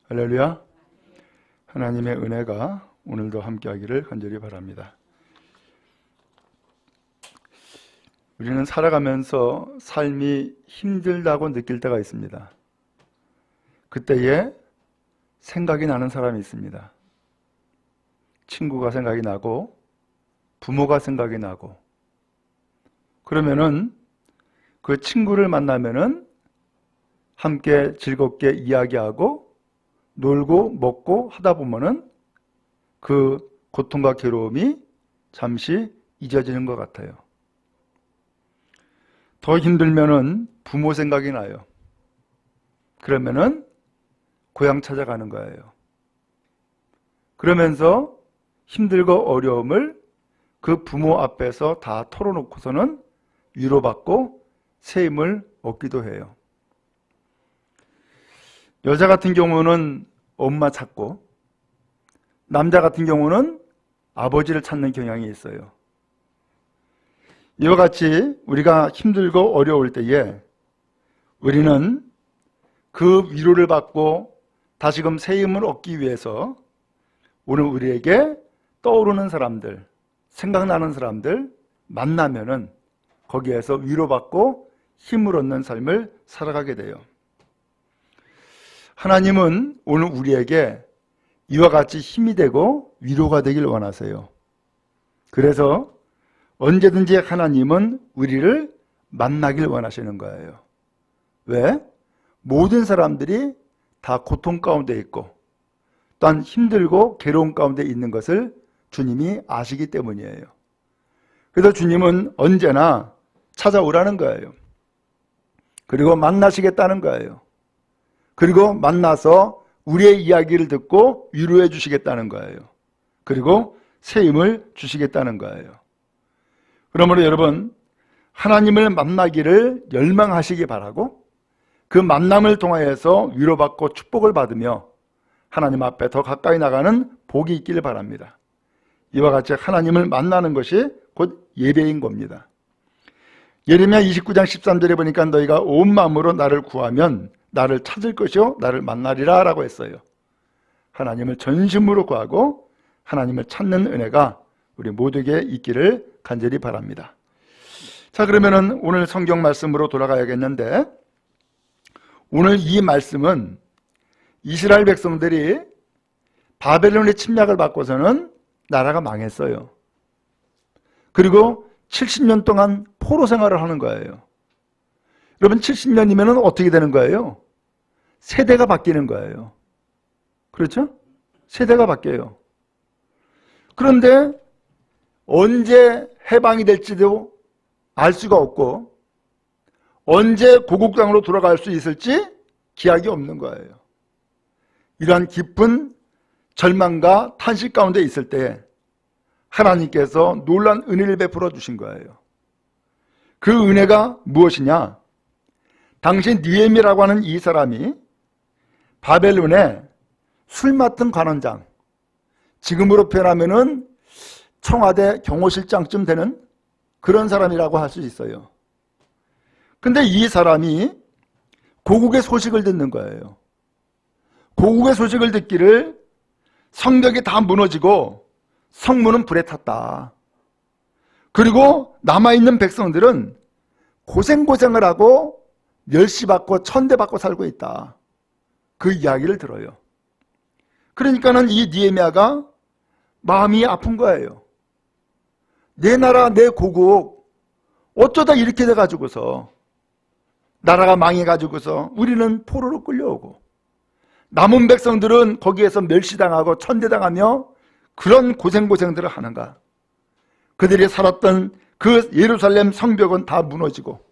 할렐루야. 하나님의 은혜가 오늘도 함께하기를 간절히 바랍니다. 우리는 살아가면서 삶이 힘들다고 느낄 때가 있습니다. 그때에 생각이 나는 사람이 있습니다. 친구가 생각이 나고 부모가 생각이 나고, 그러면은 그 친구를 만나면은 함께 즐겁게 이야기하고 놀고 먹고 하다 보면은 그 고통과 괴로움이 잠시 잊어지는 것 같아요. 더 힘들면은 부모 생각이 나요. 그러면은 고향 찾아가는 거예요. 그러면서 힘들고 어려움을 그 부모 앞에서 다 털어놓고서는 위로받고 새 힘을 얻기도 해요. 여자 같은 경우는 엄마 찾고, 남자 같은 경우는 아버지를 찾는 경향이 있어요. 이와 같이 우리가 힘들고 어려울 때에 우리는 그 위로를 받고 다시금 새 힘을 얻기 위해서 오늘 우리에게 떠오르는 사람들, 생각나는 사람들 만나면은 거기에서 위로받고 힘을 얻는 삶을 살아가게 돼요. 하나님은 오늘 우리에게 이와 같이 힘이 되고 위로가 되길 원하세요. 그래서 언제든지 하나님은 우리를 만나길 원하시는 거예요. 왜? 모든 사람들이 다 고통 가운데 있고 또한 힘들고 괴로운 가운데 있는 것을 주님이 아시기 때문이에요. 그래서 주님은 언제나 찾아오라는 거예요. 그리고 만나시겠다는 거예요. 그리고 만나서 우리의 이야기를 듣고 위로해 주시겠다는 거예요. 그리고 새 힘을 주시겠다는 거예요. 그러므로 여러분, 하나님을 만나기를 열망하시기 바라고 그 만남을 통하여서 위로받고 축복을 받으며 하나님 앞에 더 가까이 나가는 복이 있기를 바랍니다. 이와 같이 하나님을 만나는 것이 곧 예배인 겁니다. 예레미야 29장 13절에 보니까 너희가 온 마음으로 나를 구하면 나를 찾을 것이요 나를 만나리라 라고 했어요. 하나님을 전심으로 구하고 하나님을 찾는 은혜가 우리 모두에게 있기를 간절히 바랍니다. 자, 그러면은 오늘 성경 말씀으로 돌아가야겠는데, 오늘 이 말씀은 이스라엘 백성들이 바벨론의 침략을 받고서는 나라가 망했어요. 그리고 70년 동안 포로 생활을 하는 거예요. 여러분, 70년이면 어떻게 되는 거예요? 세대가 바뀌는 거예요. 그렇죠? 세대가 바뀌어요. 그런데 언제 해방이 될지도 알 수가 없고 언제 고국 땅으로 돌아갈 수 있을지 기약이 없는 거예요. 이러한 깊은 절망과 탄식 가운데 있을 때 하나님께서 놀라운 은혜를 베풀어 주신 거예요. 그 은혜가 무엇이냐? 당시 느헤미야라고 하는 이 사람이 바벨론의 술 맡은 관원장, 지금으로 표현하면은 청와대 경호실장쯤 되는 그런 사람이라고 할 수 있어요. 근데 이 사람이 고국의 소식을 듣는 거예요. 고국의 소식을 듣기를 성벽이 다 무너지고 성문은 불에 탔다. 그리고 남아있는 백성들은 고생을 하고 멸시받고 천대받고 살고 있다. 그 이야기를 들어요. 그러니까는 이 느헤미야가 마음이 아픈 거예요. 내 나라, 내 고국 어쩌다 이렇게 돼가지고서 나라가 망해가지고서 우리는 포로로 끌려오고 남은 백성들은 거기에서 멸시당하고 천대당하며 그런 고생들을 하는가. 그들이 살았던 그 예루살렘 성벽은 다 무너지고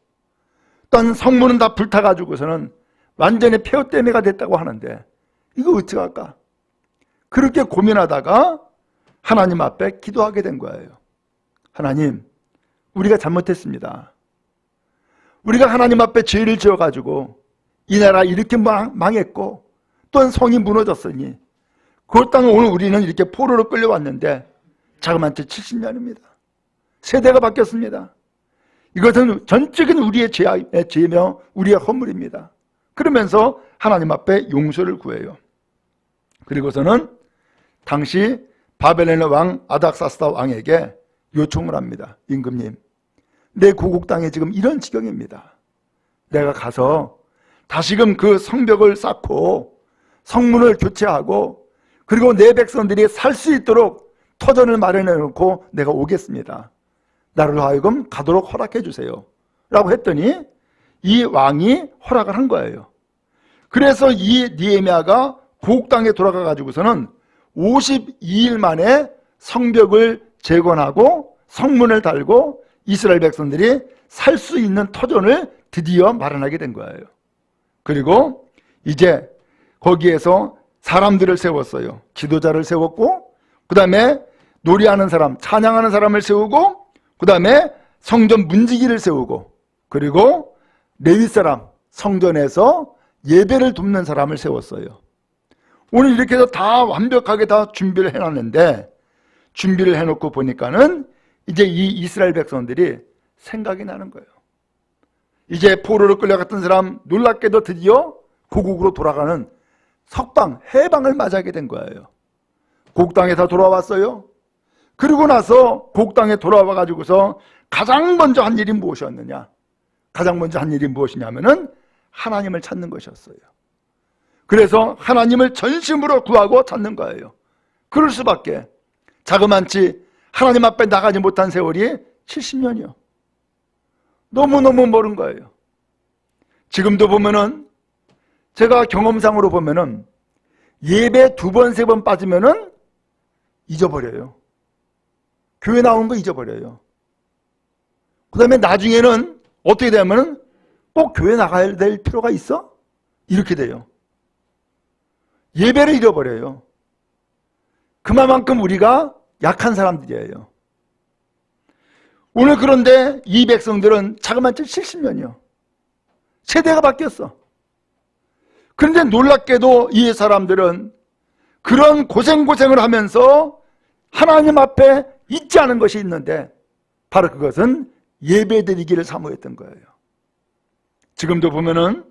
또 성문은 다 불타가지고서는 완전히 폐허대매가 됐다고 하는데 이거 어떡할까? 그렇게 고민하다가 하나님 앞에 기도하게 된 거예요. 하나님, 우리가 잘못했습니다. 우리가 하나님 앞에 죄를 지어가지고 이 나라 이렇게 망했고 또한 성이 무너졌으니 그 땅을 오늘 우리는 이렇게 포로로 끌려왔는데 자그마치 70년입니다. 세대가 바뀌었습니다. 이것은 전적인 우리의 죄며 우리의 허물입니다. 그러면서 하나님 앞에 용서를 구해요. 그리고서는 당시 바벨론의 왕 아닥사스다 왕에게 요청을 합니다. 임금님, 내 고국 땅에 지금 이런 지경입니다. 내가 가서 다시금 그 성벽을 쌓고 성문을 교체하고 그리고 내 백성들이 살 수 있도록 터전을 마련해 놓고 내가 오겠습니다. 나를 하여금 가도록 허락해 주세요 라고 했더니 이 왕이 허락을 한 거예요. 그래서 이 느헤미야가 고국 땅에 돌아가 가지고서는 52일 만에 성벽을 재건하고 성문을 달고 이스라엘 백성들이 살 수 있는 터전을 드디어 마련하게 된 거예요. 그리고 이제 거기에서 사람들을 세웠어요. 지도자를 세웠고 그 다음에 노래하는 사람, 찬양하는 사람을 세우고 그 다음에 성전 문지기를 세우고 그리고 레위 사람, 성전에서 예배를 돕는 사람을 세웠어요. 오늘 이렇게 해서 다 완벽하게 다 준비를 해놨는데 준비를 해놓고 보니까는 이제 이 이스라엘 백성들이 생각이 나는 거예요. 이제 포로로 끌려갔던 사람 놀랍게도 드디어 고국으로 돌아가는 석방, 해방을 맞이하게 된 거예요. 고국 땅에 다 돌아왔어요. 그리고 나서 고국 땅에 돌아와 가지고서 가장 먼저 한 일이 무엇이었느냐? 가장 먼저 한 일이 무엇이냐면은 하나님을 찾는 것이었어요. 그래서 하나님을 전심으로 구하고 찾는 거예요. 그럴 수밖에. 자그만치 하나님 앞에 나가지 못한 세월이 70년이요. 너무너무 멀은 거예요. 지금도 보면은 제가 경험상으로 보면은 예배 2번, 3번 빠지면은 잊어버려요. 교회 나온 거 잊어버려요. 그 다음에 나중에는 어떻게 되면은 꼭 교회 나가야 될 필요가 있어? 이렇게 돼요. 예배를 잃어버려요. 그만큼 우리가 약한 사람들이에요. 오늘 그런데 이 백성들은 자그마치 70년이요. 세대가 바뀌었어. 그런데 놀랍게도 이 사람들은 그런 고생을 하면서 하나님 앞에 잊지 않은 것이 있는데 바로 그것은 예배드리기를 사모했던 거예요. 지금도 보면은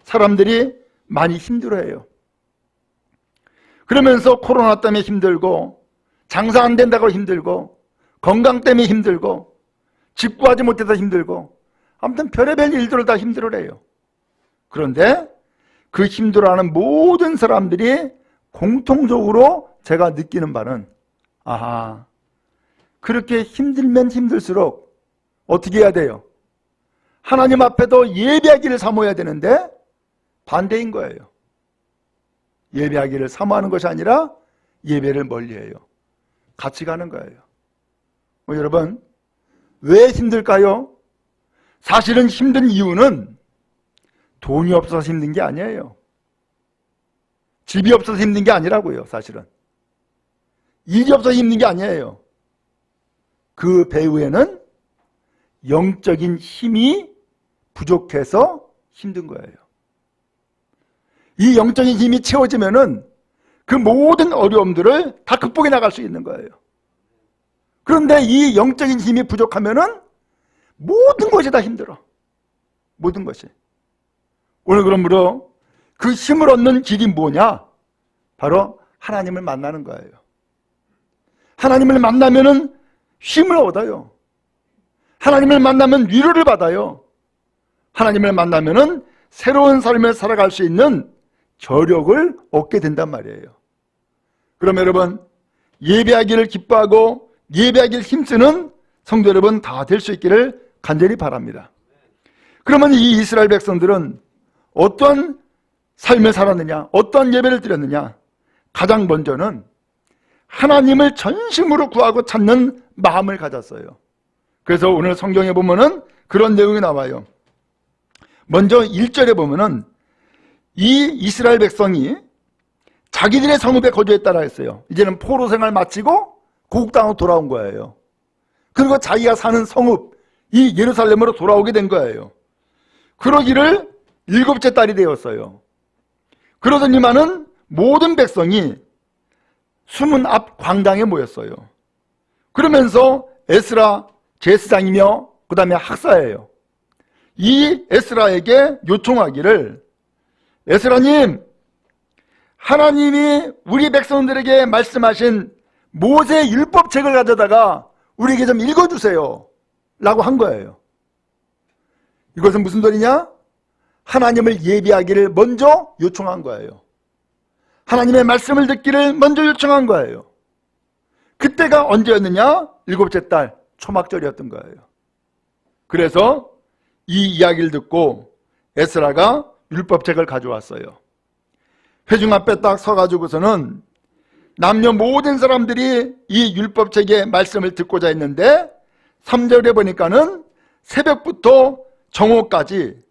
사람들이 많이 힘들어해요. 그러면서 코로나 때문에 힘들고 장사 안 된다고 힘들고 건강 때문에 힘들고 집 구하지 못해서 힘들고 아무튼 별의별 일들을 다 힘들어해요. 그런데 그 힘들어하는 모든 사람들이 공통적으로 제가 느끼는 바는 아하, 그렇게 힘들면 힘들수록 어떻게 해야 돼요? 하나님 앞에도 예배하기를 사모해야 되는데 반대인 거예요. 예배하기를 사모하는 것이 아니라 예배를 멀리해요. 같이 가는 거예요. 여러분, 왜 힘들까요? 사실은 힘든 이유는 돈이 없어서 힘든 게 아니에요. 집이 없어서 힘든 게 아니라고요. 사실은 일이 없어서 힘든 게 아니에요. 그 배후에는 영적인 힘이 부족해서 힘든 거예요. 이 영적인 힘이 채워지면은 그 모든 어려움들을 다 극복해 나갈 수 있는 거예요. 그런데 이 영적인 힘이 부족하면은 모든 것이 다 힘들어. 모든 것이. 오늘 그러므로 그 힘을 얻는 길이 뭐냐? 바로 하나님을 만나는 거예요. 하나님을 만나면은 힘을 얻어요. 하나님을 만나면 위로를 받아요. 하나님을 만나면은 새로운 삶을 살아갈 수 있는 저력을 얻게 된단 말이에요. 그럼 여러분, 예배하기를 기뻐하고 예배하기를 힘쓰는 성도 여러분 다 될 수 있기를 간절히 바랍니다. 그러면 이 이스라엘 백성들은 어떤 삶을 살았느냐? 어떤 예배를 드렸느냐? 가장 먼저는 하나님을 전심으로 구하고 찾는 마음을 가졌어요. 그래서 오늘 성경에 보면은 그런 내용이 나와요. 먼저 1절에 보면은 이 이스라엘 백성이 자기들의 성읍에 거주했다라 했어요. 이제는 포로 생활 마치고 고국 땅으로 돌아온 거예요. 그리고 자기가 사는 성읍, 이 예루살렘으로 돌아오게 된 거예요. 그러기를 7째 달이 되었어요. 그러더니만은 모든 백성이 수문 앞 광장에 모였어요. 그러면서 에스라 제사장이며 그 다음에 학사예요. 이 에스라에게 요청하기를, 에스라님, 하나님이 우리 백성들에게 말씀하신 모세 율법책을 가져다가 우리에게 좀 읽어주세요 라고 한 거예요. 이것은 무슨 소리냐? 하나님을 예비하기를 먼저 요청한 거예요. 하나님의 말씀을 듣기를 먼저 요청한 거예요. 그때가 언제였느냐? 7째 달 초막절이었던 거예요. 그래서 이 이야기를 듣고 에스라가 율법책을 가져왔어요. 회중 앞에 딱 서가지고서는 남녀 모든 사람들이 이 율법책의 말씀을 듣고자 했는데 3절에 보니까는 새벽부터 정오까지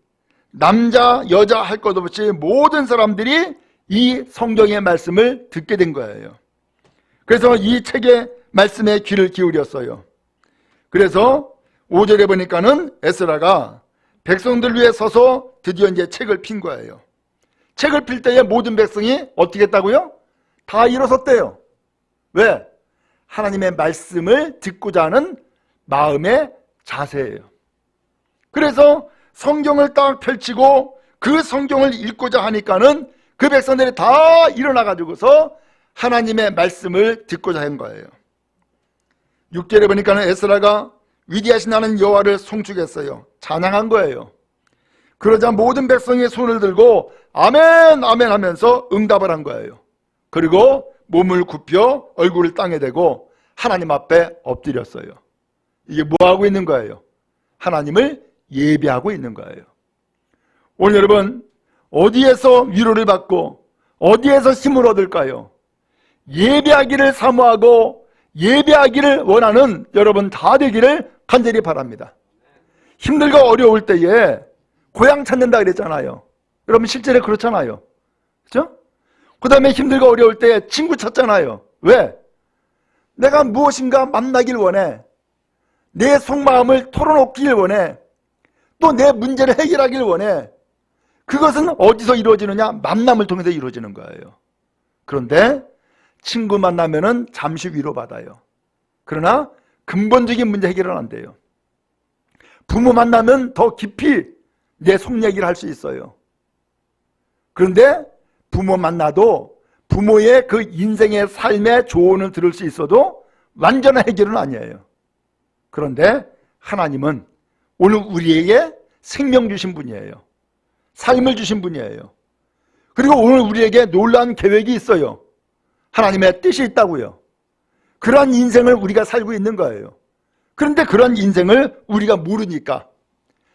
남자 여자 할 것 없이 모든 사람들이 이 성경의 말씀을 듣게 된 거예요. 그래서 이 책의 말씀에 귀를 기울였어요. 그래서 5절에 보니까는 에스라가 백성들 위해 서서 드디어 이제 책을 핀 거예요. 책을 필 때에 모든 백성이 어떻게 했다고요? 다 일어섰대요. 왜? 하나님의 말씀을 듣고자 하는 마음의 자세예요. 그래서 성경을 딱 펼치고 그 성경을 읽고자 하니까는 그 백성들이 다 일어나 가지고서 하나님의 말씀을 듣고자 한 거예요. 6절에 보니까는 에스라가 위대하신 하나님 여호와를 송축했어요. 찬양한 거예요. 그러자 모든 백성이 손을 들고 아멘 아멘 하면서 응답을 한 거예요. 그리고 몸을 굽혀 얼굴을 땅에 대고 하나님 앞에 엎드렸어요. 이게 뭐 하고 있는 거예요? 하나님을 예배하고 있는 거예요. 오늘 여러분, 어디에서 위로를 받고 어디에서 힘을 얻을까요? 예배하기를 사모하고 예배하기를 원하는 여러분 다 되기를 간절히 바랍니다. 힘들고 어려울 때에 고향 찾는다 그랬잖아요. 여러분 실제로 그렇잖아요. 그렇죠? 그 다음에 힘들고 어려울 때 친구 찾잖아요. 왜? 내가 무엇인가 만나길 원해. 내 속마음을 털어놓기를 원해. 또 내 문제를 해결하길 원해. 그것은 어디서 이루어지느냐? 만남을 통해서 이루어지는 거예요. 그런데 친구 만나면은 잠시 위로받아요. 그러나 근본적인 문제 해결은 안 돼요. 부모 만나면 더 깊이 내 속 얘기를 할 수 있어요. 그런데 부모 만나도 부모의 그 인생의 삶의 조언을 들을 수 있어도 완전한 해결은 아니에요. 그런데 하나님은 오늘 우리에게 생명 주신 분이에요. 삶을 주신 분이에요. 그리고 오늘 우리에게 놀라운 계획이 있어요. 하나님의 뜻이 있다고요. 그러한 인생을 우리가 살고 있는 거예요. 그런데 그런 인생을 우리가 모르니까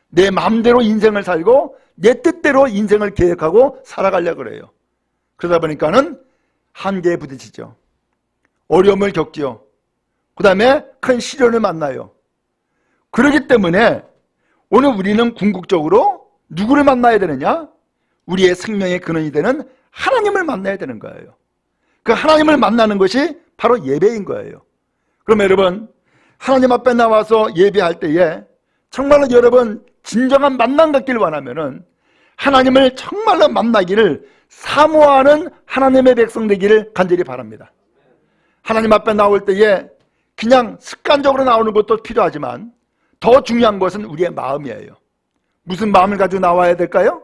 내 마음대로 인생을 살고 내 뜻대로 인생을 계획하고 살아가려고 그래요. 그러다 보니까는 한계에 부딪히죠. 어려움을 겪지요. 그 다음에 큰 시련을 만나요. 그렇기 때문에 오늘 우리는 궁극적으로 누구를 만나야 되느냐? 우리의 생명의 근원이 되는 하나님을 만나야 되는 거예요. 그 하나님을 만나는 것이 바로 예배인 거예요. 그럼 여러분, 하나님 앞에 나와서 예배할 때에 정말로 여러분 진정한 만남 갖기를 원하면은 하나님을 정말로 만나기를 사모하는 하나님의 백성 되기를 간절히 바랍니다. 하나님 앞에 나올 때에 그냥 습관적으로 나오는 것도 필요하지만 더 중요한 것은 우리의 마음이에요. 무슨 마음을 가지고 나와야 될까요?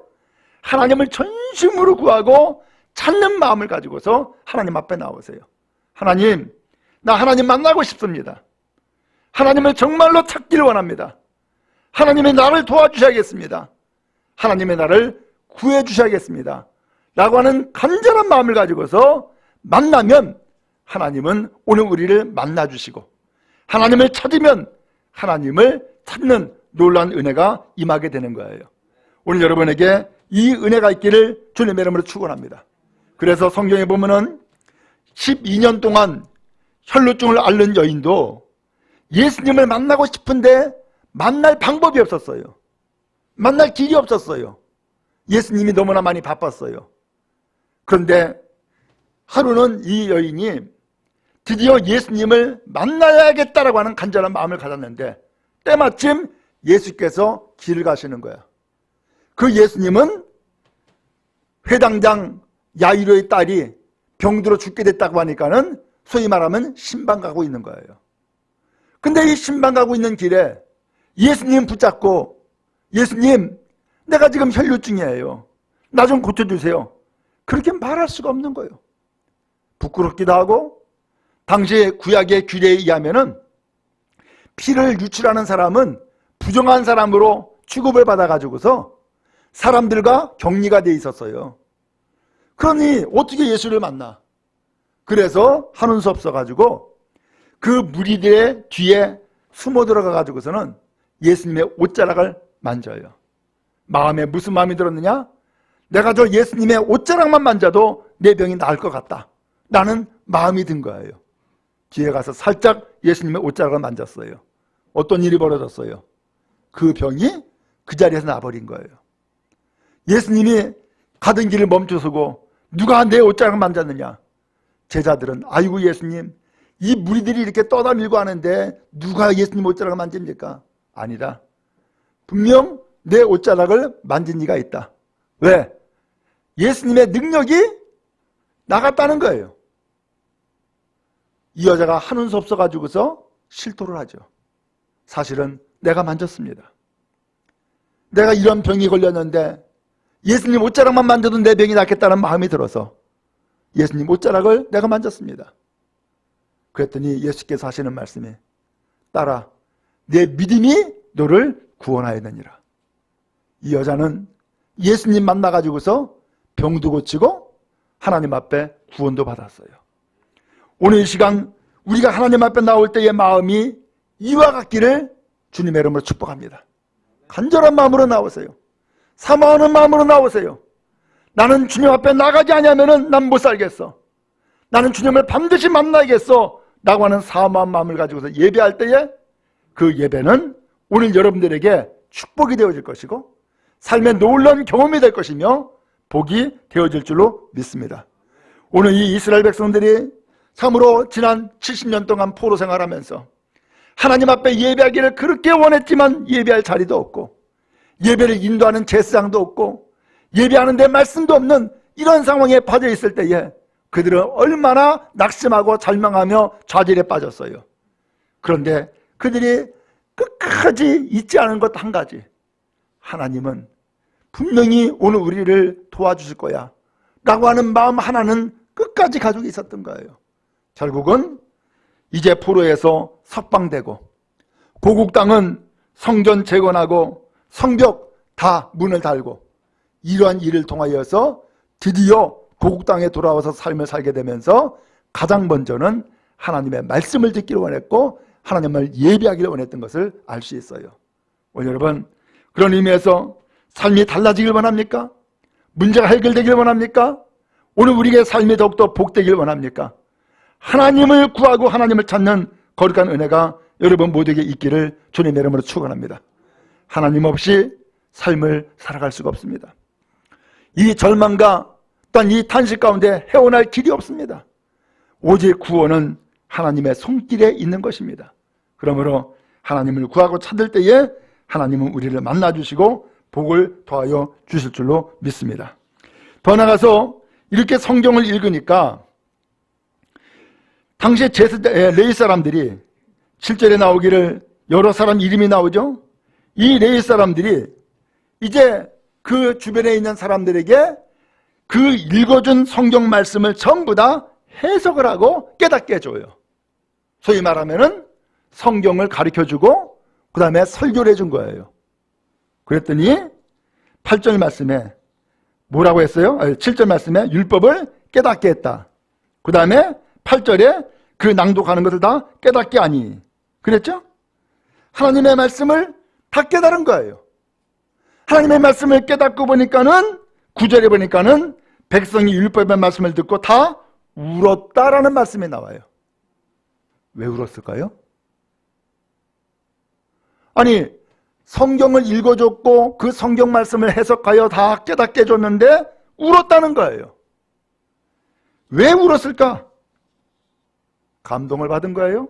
하나님을 전심으로 구하고 찾는 마음을 가지고서 하나님 앞에 나오세요. 하나님, 나 하나님 만나고 싶습니다. 하나님을 정말로 찾기를 원합니다. 하나님의 나를 도와주셔야겠습니다. 하나님의 나를 구해주셔야겠습니다. 라고 하는 간절한 마음을 가지고서 만나면 하나님은 오늘 우리를 만나주시고 하나님을 찾으면 하나님을 찾는 놀라운 은혜가 임하게 되는 거예요. 오늘 여러분에게 이 은혜가 있기를 주님의 이름으로 축원합니다. 그래서 성경에 보면은 12년 동안 혈루증을 앓는 여인도 예수님을 만나고 싶은데 만날 방법이 없었어요. 만날 길이 없었어요. 예수님이 너무나 많이 바빴어요. 그런데 하루는 이 여인이 드디어 예수님을 만나야겠다라고 하는 간절한 마음을 가졌는데 때마침 예수께서 길을 가시는 거야. 그 예수님은 회당장 야이로의 딸이 병들어 죽게 됐다고 하니까는 소위 말하면 신방 가고 있는 거예요. 근데 이 신방 가고 있는 길에 예수님 붙잡고, 예수님, 내가 지금 혈류증이에요. 나 좀 고쳐주세요. 그렇게 말할 수가 없는 거예요. 부끄럽기도 하고, 당시의 구약의 규례에 의하면은 피를 유출하는 사람은 부정한 사람으로 취급을 받아가지고서 사람들과 격리가 돼 있었어요. 그러니 어떻게 예수를 만나? 그래서 하는 수 없어가지고 그 무리들의 뒤에 숨어 들어가가지고서는 예수님의 옷자락을 만져요. 마음에 무슨 마음이 들었느냐? 내가 저 예수님의 옷자락만 만져도 내 병이 나을 것 같다. 라는 마음이 든 거예요. 뒤에 가서 살짝 예수님의 옷자락을 만졌어요. 어떤 일이 벌어졌어요? 그 병이 그 자리에서 나버린 거예요. 예수님이 가던 길을 멈춰서고 누가 내 옷자락을 만졌느냐? 제자들은 아이고 예수님, 이 무리들이 이렇게 떠다 밀고 하는데 누가 예수님 옷자락을 만집니까? 아니다. 분명 내 옷자락을 만진 이가 있다. 왜? 예수님의 능력이 나갔다는 거예요. 이 여자가 하는 수 없어가지고서 실토를 하죠. 사실은 내가 만졌습니다. 내가 이런 병이 걸렸는데 예수님 옷자락만 만져도 내 병이 낫겠다는 마음이 들어서 예수님 옷자락을 내가 만졌습니다. 그랬더니 예수께서 하시는 말씀이, 딸아, 내 믿음이 너를 구원하였느니라. 이 여자는 예수님 만나가지고서 병도 고치고 하나님 앞에 구원도 받았어요. 오늘 이 시간 우리가 하나님 앞에 나올 때의 마음이 이와 같기를 주님의 이름으로 축복합니다. 간절한 마음으로 나오세요. 사모하는 마음으로 나오세요. 나는 주님 앞에 나가지 않으면 난 못 살겠어. 나는 주님을 반드시 만나야겠어. 라고 하는 사모한 마음을 가지고서 예배할 때에 그 예배는 오늘 여러분들에게 축복이 되어질 것이고 삶의 놀라운 경험이 될 것이며 복이 되어질 줄로 믿습니다. 오늘 이 이스라엘 백성들이 참으로 지난 70년 동안 포로 생활하면서 하나님 앞에 예배하기를 그렇게 원했지만 예배할 자리도 없고 예배를 인도하는 제사장도 없고 예배하는데 말씀도 없는 이런 상황에 빠져 있을 때에 그들은 얼마나 낙심하고 절망하며 좌절에 빠졌어요. 그런데 그들이 끝까지 잊지 않은 것 한 가지, 하나님은 분명히 오늘 우리를 도와주실 거야 라고 하는 마음 하나는 끝까지 가지고 있었던 거예요. 결국은 이제 포로에서 석방되고 고국 땅은 성전 재건하고 성벽 다 문을 닫고 이러한 일을 통하여서 드디어 고국 땅에 돌아와서 삶을 살게 되면서 가장 먼저는 하나님의 말씀을 듣기를 원했고 하나님을 예배하기를 원했던 것을 알 수 있어요. 오늘 여러분, 그런 의미에서 삶이 달라지길 원합니까? 문제가 해결되길 원합니까? 오늘 우리의 삶이 더욱더 복되길 원합니까? 하나님을 구하고 하나님을 찾는 거룩한 은혜가 여러분 모두에게 있기를 주님의 이름으로 축원합니다. 하나님 없이 삶을 살아갈 수가 없습니다. 이 절망과 또한 이 탄식 가운데 헤어날 길이 없습니다. 오직 구원은 하나님의 손길에 있는 것입니다. 그러므로 하나님을 구하고 찾을 때에 하나님은 우리를 만나주시고 복을 더하여 주실 줄로 믿습니다. 더 나아가서 이렇게 성경을 읽으니까 당시에 레위 사람들이 7절에 나오기를 여러 사람 이름이 나오죠. 이 레위 사람들이 이제 그 주변에 있는 사람들에게 그 읽어준 성경 말씀을 전부 다 해석을 하고 깨닫게 해줘요. 소위 말하면은 성경을 가르쳐주고 그 다음에 설교를 해준 거예요. 그랬더니 8절 말씀에 뭐라고 했어요? 7절 말씀에 율법을 깨닫게 했다. 그 다음에 8절에 그 낭독하는 것을 다 깨닫게 하니. 그랬죠? 하나님의 말씀을 다 깨달은 거예요. 하나님의 말씀을 깨닫고 보니까는 9절에 보니까는 백성이 율법의 말씀을 듣고 다 울었다라는 말씀이 나와요. 왜 울었을까요? 아니, 성경을 읽어줬고 그 성경 말씀을 해석하여 다 깨닫게 해줬는데 울었다는 거예요. 왜 울었을까? 감동을 받은 거예요?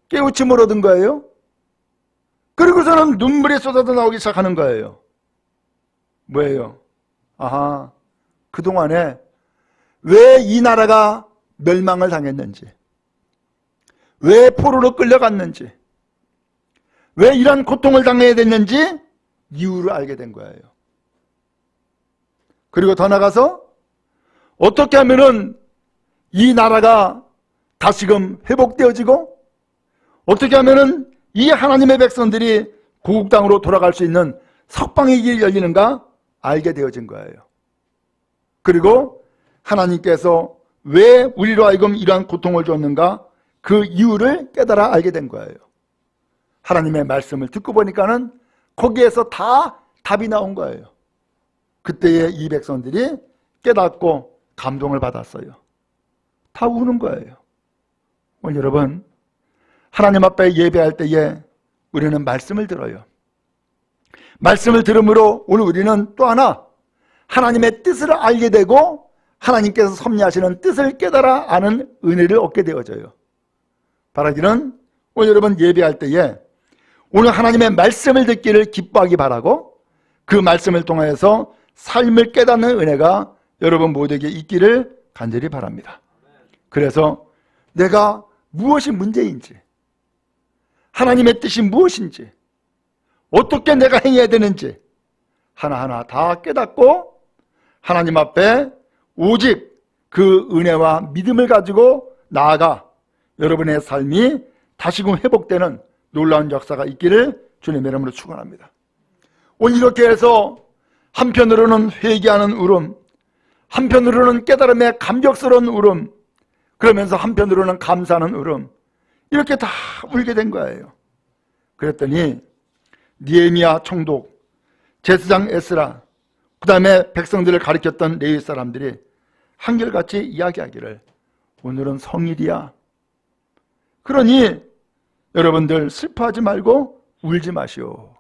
깨우침을 얻은 거예요? 그리고서는 눈물이 쏟아져 나오기 시작하는 거예요. 뭐예요? 아하, 그동안에 왜 이 나라가 멸망을 당했는지, 왜 포로로 끌려갔는지, 왜 이런 고통을 당해야 됐는지 이유를 알게 된 거예요. 그리고 더 나가서 어떻게 하면은 이 나라가 다시금 회복되어지고, 어떻게 하면은 이 하나님의 백성들이 고국 땅으로 돌아갈 수 있는 석방의 길이 열리는가 알게 되어진 거예요. 그리고 하나님께서 왜 우리로 하여금 이러한 고통을 줬는가 그 이유를 깨달아 알게 된 거예요. 하나님의 말씀을 듣고 보니까는 거기에서 다 답이 나온 거예요. 그때에 이 백성들이 깨닫고 감동을 받았어요. 다 우는 거예요. 오늘 여러분, 하나님 앞에 예배할 때에 우리는 말씀을 들어요. 말씀을 들음으로 오늘 우리는 또 하나 하나님의 뜻을 알게 되고 하나님께서 섭리하시는 뜻을 깨달아 아는 은혜를 얻게 되어져요. 바라기는 오늘 여러분 예배할 때에 오늘 하나님의 말씀을 듣기를 기뻐하기 바라고, 그 말씀을 통해서 삶을 깨닫는 은혜가 여러분 모두에게 있기를 간절히 바랍니다. 그래서 내가 무엇이 문제인지, 하나님의 뜻이 무엇인지, 어떻게 내가 행해야 되는지 하나하나 다 깨닫고 하나님 앞에 오직 그 은혜와 믿음을 가지고 나아가 여러분의 삶이 다시금 회복되는 놀라운 역사가 있기를 주님의 이름으로 축원합니다. 오늘 이렇게 해서 한편으로는 회개하는 울음, 한편으로는 깨달음의 감격스러운 울음, 그러면서 한편으로는 감사하는 울음, 이렇게 다 울게 된 거예요. 그랬더니 느헤미야 총독, 제사장 에스라, 그 다음에 백성들을 가르쳤던 레위 사람들이 한결같이 이야기하기를 오늘은 성일이야. 그러니 여러분들 슬퍼하지 말고 울지 마시오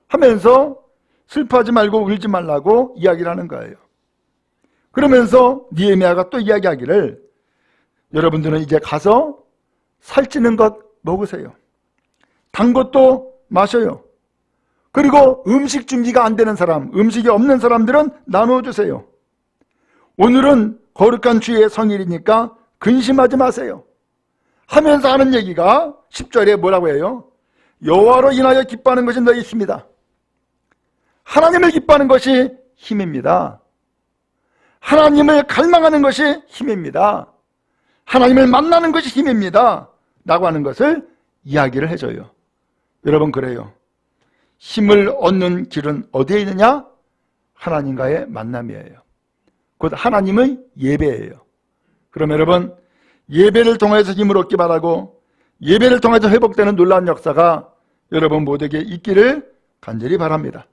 하면서 슬퍼하지 말고 울지 말라고 이야기를 하는 거예요. 그러면서 느헤미야가 또 이야기하기를 여러분들은 이제 가서 살찌는 것 먹으세요. 단 것도 마셔요. 그리고 음식 준비가 안 되는 사람, 음식이 없는 사람들은 나눠주세요. 오늘은 거룩한 주의 성일이니까 근심하지 마세요 하면서 하는 얘기가 10절에 뭐라고 해요? 여호와로 인하여 기뻐하는 것이 너희 힘이다. 하나님을 기뻐하는 것이 힘입니다. 하나님을 갈망하는 것이 힘입니다. 하나님을 만나는 것이 힘입니다 라고 하는 것을 이야기를 해줘요. 여러분, 그래요. 힘을 얻는 길은 어디에 있느냐? 하나님과의 만남이에요. 곧 하나님의 예배예요. 그럼 여러분, 예배를 통해서 힘을 얻기 바라고, 예배를 통해서 회복되는 놀라운 역사가 여러분 모두에게 있기를 간절히 바랍니다.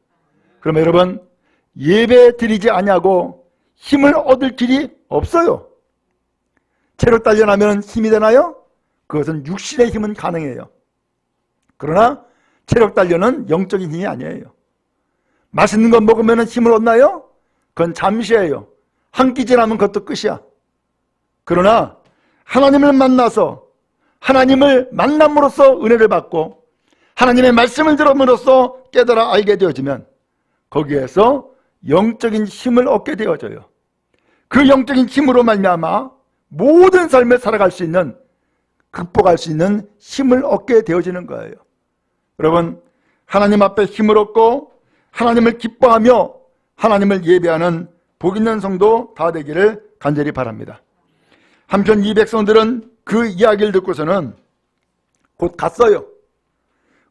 그럼 여러분, 예배 드리지 아니하고 힘을 얻을 길이 없어요. 체력 단련하면 힘이 되나요? 그것은 육신의 힘은 가능해요. 그러나 체력 단련은 영적인 힘이 아니에요. 맛있는 거 먹으면 힘을 얻나요? 그건 잠시예요. 한 끼 지나면 그것도 끝이야. 그러나 하나님을 만나서 하나님을 만남으로써 은혜를 받고 하나님의 말씀을 들음으로써 깨달아 알게 되어지면 거기에서 영적인 힘을 얻게 되어져요. 그 영적인 힘으로 말미암아 모든 삶을 살아갈 수 있는, 극복할 수 있는 힘을 얻게 되어지는 거예요. 여러분, 하나님 앞에 힘을 얻고 하나님을 기뻐하며 하나님을 예배하는 복 있는 성도 다 되기를 간절히 바랍니다. 한편 이 백성들은 그 이야기를 듣고서는 곧 갔어요.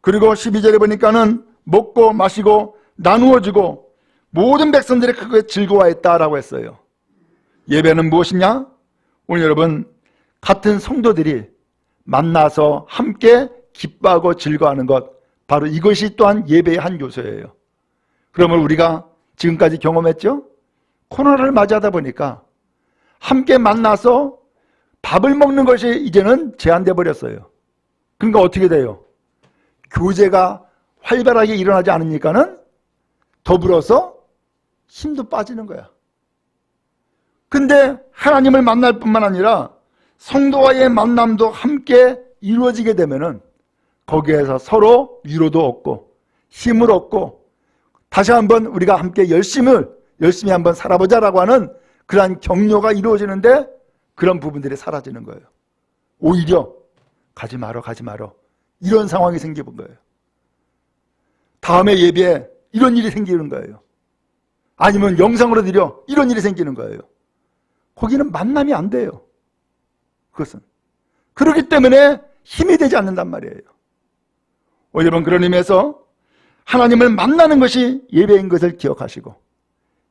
그리고 12절에 보니까는 먹고 마시고 나누어지고 모든 백성들이 크게 즐거워했다라고 했어요. 예배는 무엇이냐? 오늘 여러분, 같은 성도들이 만나서 함께 기뻐하고 즐거워하는 것, 바로 이것이 또한 예배의 한 요소예요. 그러면 우리가 지금까지 경험했죠? 코로나를 맞이하다 보니까 함께 만나서 밥을 먹는 것이 이제는 제한돼 버렸어요. 그러니까 어떻게 돼요? 교제가 활발하게 일어나지 않으니까는 더불어서 힘도 빠지는 거야. 근데 하나님을 만날 뿐만 아니라 성도와의 만남도 함께 이루어지게 되면은 거기에서 서로 위로도 얻고 힘을 얻고 다시 한번 우리가 함께 열심히 한번 살아보자라고 하는 그러한 격려가 이루어지는데 그런 부분들이 사라지는 거예요. 오히려 가지 마라, 가지 마라. 이런 상황이 생겨본 거예요. 다음에 예배에 이런 일이 생기는 거예요. 아니면 영상으로 드려 이런 일이 생기는 거예요. 거기는 만남이 안 돼요. 그것은. 그렇기 때문에 힘이 되지 않는단 말이에요. 여러분, 그런 의미에서 하나님을 만나는 것이 예배인 것을 기억하시고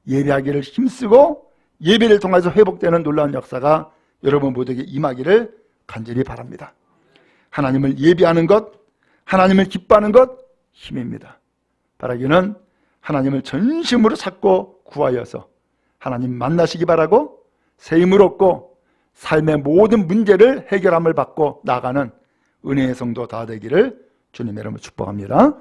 예배하기를 힘쓰고 예배를 통해서 회복되는 놀라운 역사가 여러분 모두에게 임하기를 간절히 바랍니다. 하나님을 예배하는 것, 하나님을 기뻐하는 것 힘입니다. 바라기는 하나님을 전심으로 찾고 구하여서 하나님 만나시기 바라고 새 힘을 얻고 삶의 모든 문제를 해결함을 받고 나가는 은혜의 성도 다 되기를 주님의 이름으로 축복합니다.